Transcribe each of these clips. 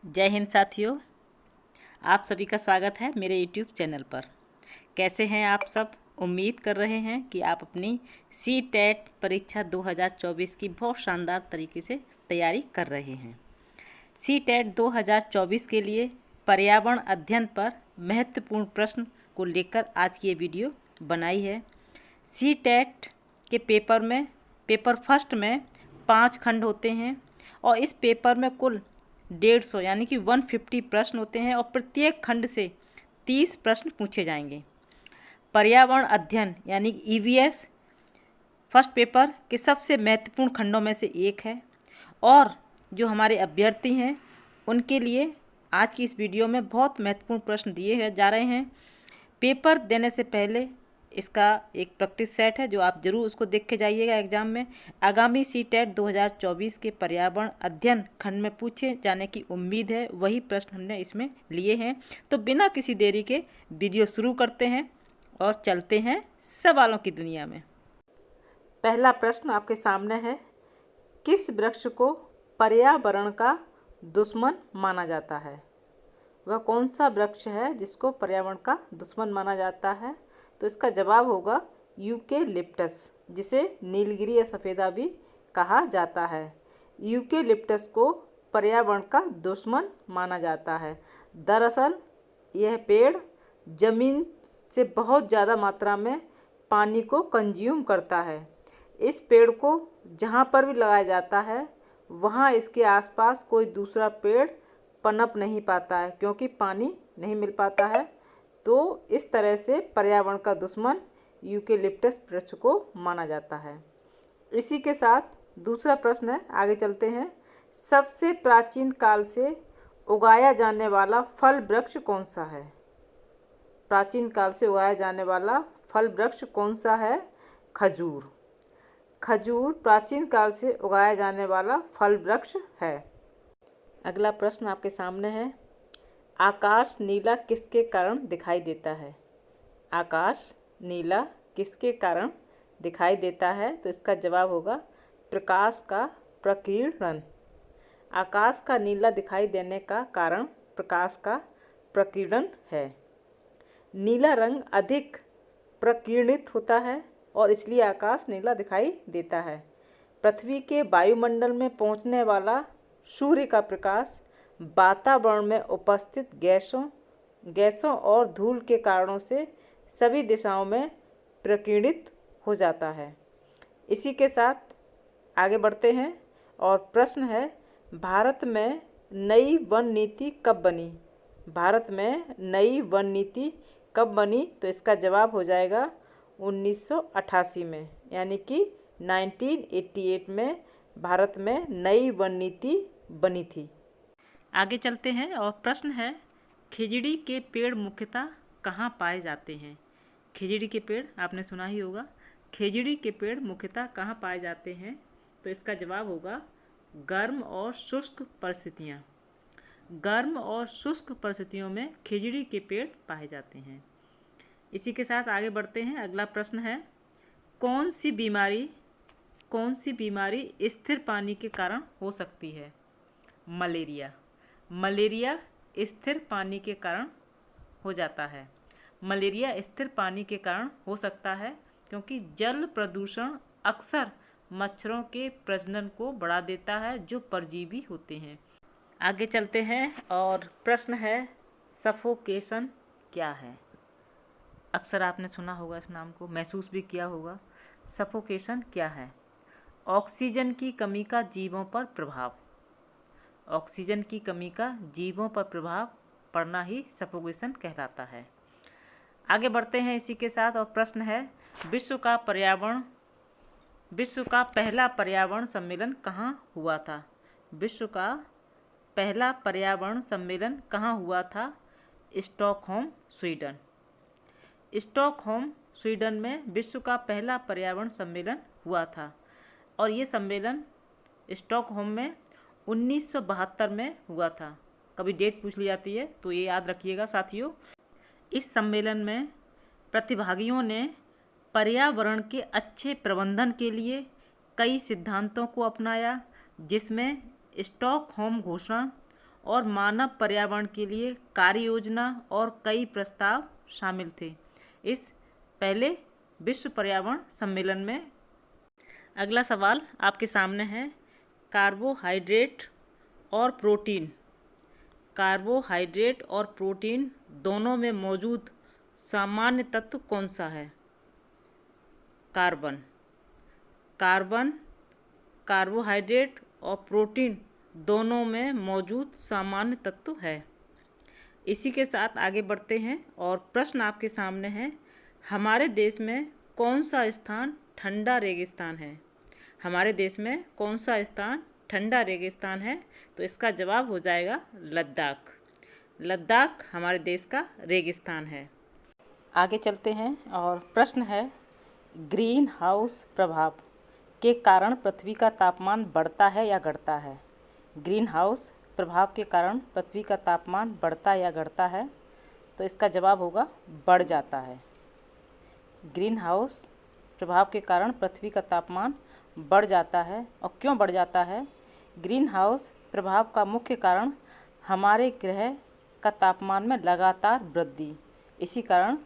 जय हिंद साथियों, आप सभी का स्वागत है मेरे YouTube चैनल पर। कैसे हैं आप सब? उम्मीद कर रहे हैं कि आप अपनी CTET परीक्षा 2024 की बहुत शानदार तरीके से तैयारी कर रहे हैं। CTET 2024 के लिए पर्यावरण अध्ययन पर महत्वपूर्ण प्रश्न को लेकर आज की ये वीडियो बनाई है। CTET के पेपर फर्स्ट में 5 खंड होते हैं और इस पेपर में कुल 150 यानी कि 150 प्रश्न होते हैं और प्रत्येक खंड से 30 प्रश्न पूछे जाएंगे। पर्यावरण अध्ययन यानी कि EVS फर्स्ट पेपर के सबसे महत्वपूर्ण खंडों में से एक है और जो हमारे अभ्यर्थी हैं उनके लिए आज की इस वीडियो में बहुत महत्वपूर्ण प्रश्न दिए जा रहे हैं। पेपर देने से पहले इसका एक प्रैक्टिस सेट है जो आप जरूर उसको देख के जाइएगा एग्जाम में। आगामी CTET 2024 के पर्यावरण अध्ययन खंड में पूछे जाने की उम्मीद है, वही प्रश्न हमने इसमें लिए हैं। तो बिना किसी देरी के वीडियो शुरू करते हैं और चलते हैं सवालों की दुनिया में। पहला प्रश्न आपके सामने है, किस वृक्ष को पर्यावरण का दुश्मन माना जाता है? वह कौन सा वृक्ष है जिसको पर्यावरण का दुश्मन माना जाता है? तो इसका जवाब होगा यूकेलिप्टस, जिसे नीलगिरी या सफ़ेदा भी कहा जाता है। यूकेलिप्टस को पर्यावरण का दुश्मन माना जाता है। दरअसल यह पेड़ जमीन से बहुत ज़्यादा मात्रा में पानी को कंज्यूम करता है। इस पेड़ को जहाँ पर भी लगाया जाता है वहाँ इसके आसपास कोई दूसरा पेड़ पनप नहीं पाता है क्योंकि पानी नहीं मिल पाता है। तो इस तरह से पर्यावरण का दुश्मन यूकेलिप्टस वृक्ष को माना जाता है। इसी के साथ दूसरा प्रश्न है, आगे चलते हैं। सबसे प्राचीन काल से उगाया जाने वाला फल वृक्ष कौन सा है? प्राचीन काल से उगाया जाने वाला फल वृक्ष कौन सा है? खजूर। खजूर प्राचीन काल से उगाया जाने वाला फल वृक्ष है। अगला प्रश्न आपके सामने है, आकाश नीला किसके कारण दिखाई देता है? आकाश नीला किसके कारण दिखाई देता है? तो इसका जवाब होगा प्रकाश का प्रकीर्णन। आकाश का नीला दिखाई देने का कारण प्रकाश का प्रकीर्णन है। नीला रंग अधिक प्रकीर्णित होता है और इसलिए आकाश नीला दिखाई देता है। पृथ्वी के वायुमंडल में पहुंचने वाला सूर्य का प्रकाश वातावरण में उपस्थित गैसों और धूल के कारणों से सभी दिशाओं में प्रकीर्णित हो जाता है। इसी के साथ आगे बढ़ते हैं और प्रश्न है, भारत में नई वन नीति कब बनी? भारत में नई वन नीति कब बनी? तो इसका जवाब हो जाएगा 1988 में, यानी कि 1988 में भारत में नई वन नीति बनी थी। आगे चलते हैं और प्रश्न है, खिजड़ी के पेड़ मुख्यतः कहाँ पाए जाते हैं? खिजड़ी के पेड़ आपने सुना ही होगा। खिजड़ी के पेड़ मुख्यतः कहाँ पाए जाते हैं? तो इसका जवाब होगा गर्म और शुष्क परिस्थितियाँ। गर्म और शुष्क परिस्थितियों में खिजड़ी के पेड़ पाए जाते हैं। इसी के साथ आगे बढ़ते हैं। अगला प्रश्न है, कौन सी बीमारी स्थिर पानी के कारण हो सकती है? मलेरिया। मलेरिया स्थिर पानी के कारण हो जाता है। मलेरिया स्थिर पानी के कारण हो सकता है क्योंकि जल प्रदूषण अक्सर मच्छरों के प्रजनन को बढ़ा देता है जो परजीवी होते हैं। आगे चलते हैं और प्रश्न है, सफोकेशन क्या है? अक्सर आपने सुना होगा इस नाम को, महसूस भी किया होगा। सफोकेशन क्या है? ऑक्सीजन की कमी का जीवों पर प्रभाव। ऑक्सीजन की कमी का जीवों पर प्रभाव पड़ना ही सफोकेशन कहलाता है। आगे बढ़ते हैं इसी के साथ और प्रश्न है, विश्व का पहला पर्यावरण सम्मेलन कहाँ हुआ था? विश्व का पहला पर्यावरण सम्मेलन कहाँ हुआ था? Stockholm, Sweden. स्टॉकहोम, स्वीडन में विश्व का पहला पर्यावरण सम्मेलन हुआ था और ये सम्मेलन स्टॉकहोम में 1972 में हुआ था। कभी डेट पूछ ली जाती है तो ये याद रखिएगा साथियों। इस सम्मेलन में प्रतिभागियों ने पर्यावरण के अच्छे प्रबंधन के लिए कई सिद्धांतों को अपनाया, जिसमें स्टॉकहोम घोषणा और मानव पर्यावरण के लिए कार्य योजना और कई प्रस्ताव शामिल थे इस पहले विश्व पर्यावरण सम्मेलन में। अगला सवाल आपके सामने है, कार्बोहाइड्रेट और प्रोटीन। कार्बोहाइड्रेट और प्रोटीन दोनों में मौजूद सामान्य तत्व कौन सा है? कार्बन। कार्बन कार्बोहाइड्रेट और प्रोटीन दोनों में मौजूद सामान्य तत्व है। इसी के साथ आगे बढ़ते हैं और प्रश्न आपके सामने है, हमारे देश में कौन सा स्थान ठंडा रेगिस्तान है? हमारे देश में कौन सा स्थान ठंडा रेगिस्तान है? तो इसका जवाब हो जाएगा लद्दाख। लद्दाख हमारे देश का रेगिस्तान है। आगे चलते हैं और प्रश्न है, ग्रीन हाउस प्रभाव के कारण पृथ्वी का तापमान बढ़ता है या घटता है? ग्रीन हाउस प्रभाव के कारण पृथ्वी का तापमान बढ़ता या घटता है? तो इसका जवाब होगा बढ़ जाता है। ग्रीन हाउस प्रभाव के कारण पृथ्वी का तापमान बढ़ जाता है। और क्यों बढ़ जाता है? ग्रीन हाउस प्रभाव का मुख्य कारण हमारे ग्रह का तापमान में लगातार वृद्धि, इसी कारण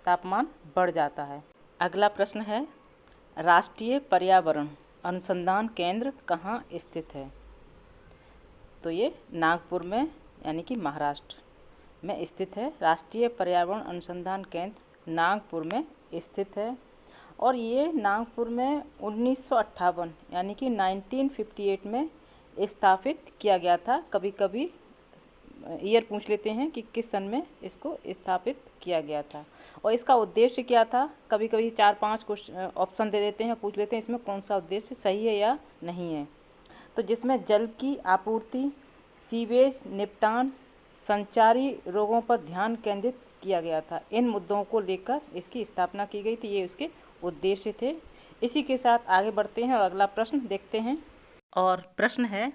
तापमान बढ़ जाता है। अगला प्रश्न है, राष्ट्रीय पर्यावरण अनुसंधान केंद्र कहाँ स्थित है? तो ये नागपुर में यानी कि महाराष्ट्र में स्थित है। राष्ट्रीय पर्यावरण अनुसंधान केंद्र नागपुर में स्थित है और ये नागपुर में 1958 यानी कि 1958 में स्थापित किया गया था। कभी कभी ईयर पूछ लेते हैं कि किस सन में इसको स्थापित किया गया था और इसका उद्देश्य क्या था। कभी कभी 4-5 क्वेश्चन ऑप्शन दे देते हैं, पूछ लेते हैं इसमें कौन सा उद्देश्य सही है या नहीं है। तो जिसमें जल की आपूर्ति, सीवेज निपटान, संचारी रोगों पर ध्यान केंद्रित किया गया था। इन मुद्दों को लेकर इसकी स्थापना की गई थी, ये उसके उद्देश्य थे। इसी के साथ आगे बढ़ते हैं और अगला प्रश्न देखते हैं। और प्रश्न है,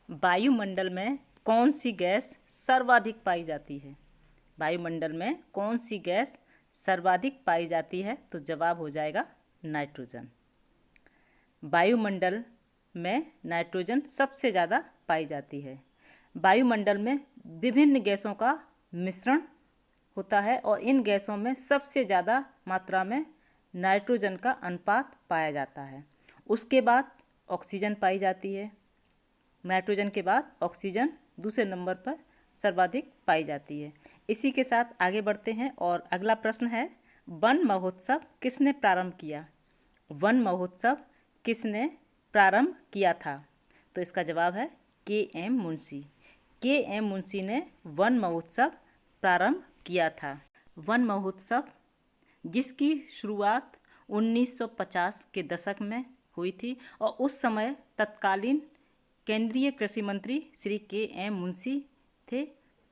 वायुमंडल में कौन सी गैस सर्वाधिक पाई जाती है? वायुमंडल में कौन सी गैस सर्वाधिक पाई जाती है? तो जवाब हो जाएगा नाइट्रोजन। वायुमंडल में नाइट्रोजन सबसे ज़्यादा पाई जाती है। वायुमंडल में विभिन्न गैसों का मिश्रण होता है और इन गैसों में सबसे ज़्यादा मात्रा में नाइट्रोजन का अनुपात पाया जाता है। उसके बाद ऑक्सीजन पाई जाती है। नाइट्रोजन के बाद ऑक्सीजन दूसरे नंबर पर सर्वाधिक पाई जाती है। इसी के साथ आगे बढ़ते हैं और अगला प्रश्न है, वन महोत्सव किसने प्रारंभ किया? वन महोत्सव किसने प्रारंभ किया था? तो इसका जवाब है के.एम. मुंशी। के.एम. मुंशी ने वन महोत्सव प्रारंभ किया था। वन महोत्सव जिसकी शुरुआत 1950 के दशक में हुई थी और उस समय तत्कालीन केंद्रीय कृषि मंत्री श्री के.एम. मुंशी थे,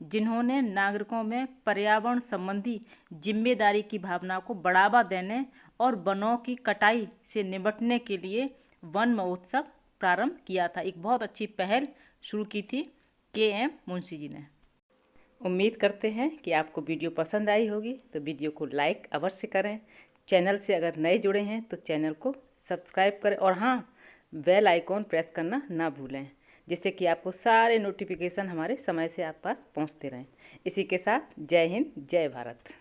जिन्होंने नागरिकों में पर्यावरण संबंधी जिम्मेदारी की भावना को बढ़ावा देने और वनों की कटाई से निपटने के लिए वन महोत्सव प्रारंभ किया था। एक बहुत अच्छी पहल शुरू की थी के.एम. मुंशी जी ने। उम्मीद करते हैं कि आपको वीडियो पसंद आई होगी, तो वीडियो को लाइक अवश्य करें। चैनल से अगर नए जुड़े हैं तो चैनल को सब्सक्राइब करें और हाँ, बेल आइकॉन प्रेस करना ना भूलें, जिससे कि आपको सारे नोटिफिकेशन हमारे समय से आप पास पहुंचते रहें। इसी के साथ जय हिंद, जय भारत।